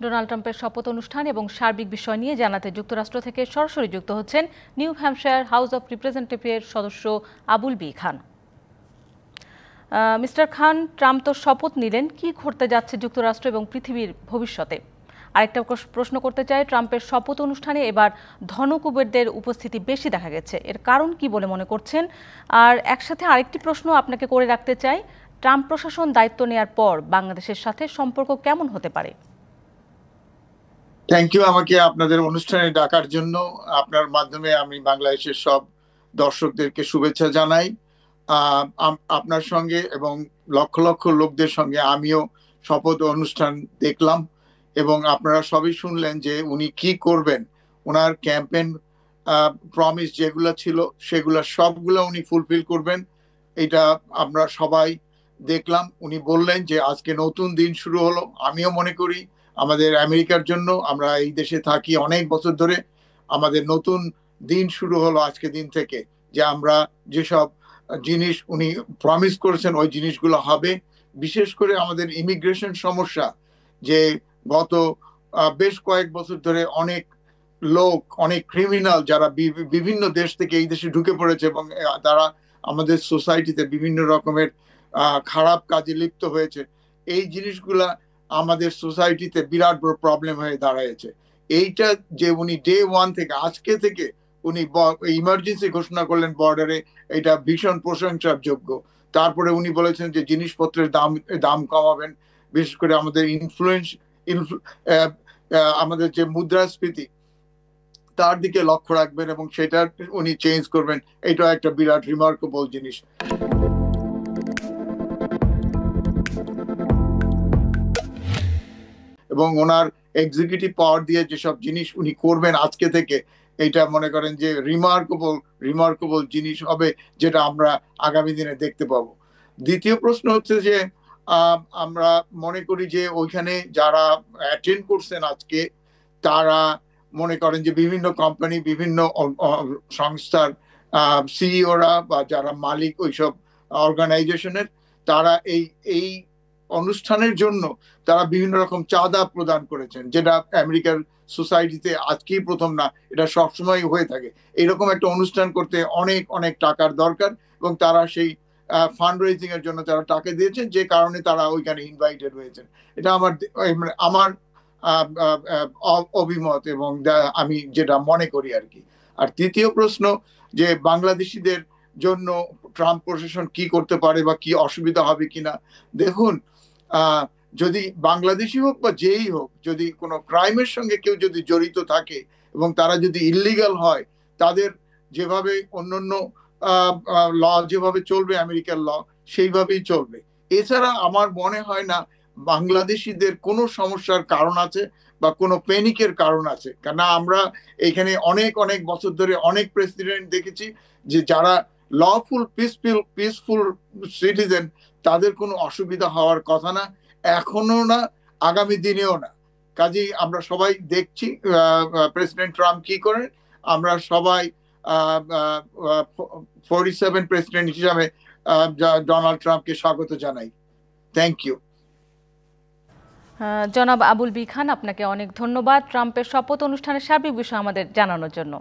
Donald ট্রাম্পের শপথ অনুষ্ঠান এবং সার্বিক বিষয় নিয়ে জানাতে যুক্তরাষ্ট্র থেকে সরাসরি যুক্ত হচ্ছেন নিউ হ্যাম্পশায়ার হাউস অব রিপ্রেজেন্টেটিভের সদস্য আবুল বি খান। মিস্টার খান, ট্রাম্প তো শপথ নিলেন, কি ঘটতে যাচ্ছে যুক্তরাষ্ট্র এবং পৃথিবীর ভবিষ্যতে? আরেকটা প্রশ্ন করতে চাই, ট্রাম্পের শপথ অনুষ্ঠানে এবার ধনকুবেরদের উপস্থিতি বেশি দেখা গেছে, এর কারণ কি বলে মনে করছেন? আর একসাথে আরেকটি প্রশ্ন আপনাকে করে রাখতে চাই, ট্রাম্প প্রশাসন দায়িত্ব নেওয়ার পর বাংলাদেশের সাথে সম্পর্ক কেমন হতে পারে? থ্যাংক ইউ আমাকে আপনাদের অনুষ্ঠানে ডাকার জন্য। আপনার মাধ্যমে আমি বাংলাদেশের সব দর্শকদেরকে শুভেচ্ছা জানাই। আপনার সঙ্গে এবং লক্ষ লক্ষ লোকদের সঙ্গে আমিও শপথ অনুষ্ঠান দেখলাম এবং আপনারা সবই শুনলেন যে উনি কি করবেন। ওনার ক্যাম্পেইন প্রমিস যেগুলো ছিল সেগুলো সবগুলো উনি ফুলফিল করবেন, এটা আমরা সবাই দেখলাম। উনি বললেন যে আজকে নতুন দিন শুরু হলো। আমিও মনে করি আমাদের আমেরিকার জন্য, আমরা এই দেশে থাকি অনেক বছর ধরে, আমাদের নতুন দিন শুরু হলো আজকে দিন থেকে, যে আমরা যেসব জিনিস উনি প্রমিস করেছেন ওই জিনিসগুলো হবে। বিশেষ করে আমাদের ইমিগ্রেশন সমস্যা, যে গত বেশ কয়েক বছর ধরে অনেক লোক, অনেক ক্রিমিনাল যারা বিভিন্ন দেশ থেকে এই দেশে ঢুকে পড়েছে এবং তারা আমাদের সোসাইটিতে বিভিন্ন রকমের খারাপ কাজে লিপ্ত হয়েছে, এই জিনিসগুলা আমাদের সোসাইটিতে বিরাট বড় প্রবলেম হয়ে দাঁড়াইছে। এইটা যে উনি ডে ওয়ান থেকে, আজকে থেকে উনি ইমার্জেন্সি ঘোষণা করলেন বর্ডারে, এটা ভীষণ প্রশংসার যোগ্য। তারপরে উনি বলেছেন যে জিনিসপত্রের দাম দাম কমাবেন, বিশেষ করে আমাদের আমাদের যে মুদ্রাস্ফীতি তার দিকে লক্ষ্য রাখবেন এবং সেটা উনি চেঞ্জ করবেন। এটা একটা বিরাট রিমার্কেবল জিনিস। এবং ওনার এক্সিকিউটিভ পাওয়ার দিয়ে যেসব জিনিস উনি করবেন আজকে থেকে, এটা মনে করেন যে রিমার্কেবল জিনিস হবে, যেটা আমরা আগামী দিনে দেখতে পাবো। দ্বিতীয় প্রশ্ন হচ্ছে যে আমরা মনে করি যে ওইখানে যারা অ্যাটেন্ড করছেন আজকে, তারা মনে করেন যে বিভিন্ন কোম্পানি, বিভিন্ন সংস্থার সিইওরা বা যারা মালিক ওইসব অর্গানাইজেশনের, তারা এই এই অনুষ্ঠানের জন্য তারা বিভিন্ন রকম চাঁদা প্রদান করেছেন, যেটা আমেরিকার সোসাইটিতে আজকেই প্রথম না, এটা সবসময় হয়ে থাকে। এইরকম একটা অনুষ্ঠান করতে অনেক অনেক টাকার দরকার এবং তারা সেই ফান্ড রেজিং এর জন্য তারা টাকা দিয়েছেন, যে কারণে তারা ওইখানে ইনভাইটেড হয়েছেন। এটা আমার অভিমত এবং আমি যেটা মনে করি আর কি। আর তৃতীয় প্রশ্ন, যে বাংলাদেশিদের জন্য ট্রাম্প প্রশাসন কি করতে পারে বা কি অসুবিধা হবে কিনা। দেখুন, যদি বাংলাদেশি হোক বা যেই হোক, যদি কোনো ক্রাইমের সঙ্গে কেউ যদি জড়িত থাকে এবং তারা যদি ইল্লিগাল হয়, তাদের যেভাবে অন্যান্য ল যেভাবে চলবে, আমেরিকার ল সেইভাবেই চলবে। এছাড়া আমার মনে হয় না বাংলাদেশিদের কোনো সমস্যার কারণ আছে বা কোনো প্যানিকের কারণ আছে। কেন, আমরা এখানে অনেক অনেক বছর ধরে অনেক প্রেসিডেন্ট দেখেছি যে যারা লফুল পিসফুল সিটিজেন, তাদের কোনো অসুবিধা হওয়ার কথা না, এখনো না, আগামী দিনেও না। কাজেই আমরা সবাই দেখছি প্রেসিডেন্ট ট্রাম্প কি করেন। আমরা সবাই 47 প্রেসিডেন্ট হিসাবে ডোনাল্ড ট্রাম্পকে স্বাগত জানাই। Thank you. জনাব আবুল বি খান, আপনাকে অনেক ধন্যবাদ ট্রাম্পের শপথ অনুষ্ঠানের সার্বিক বিষয় আমাদের জানানোর জন্য।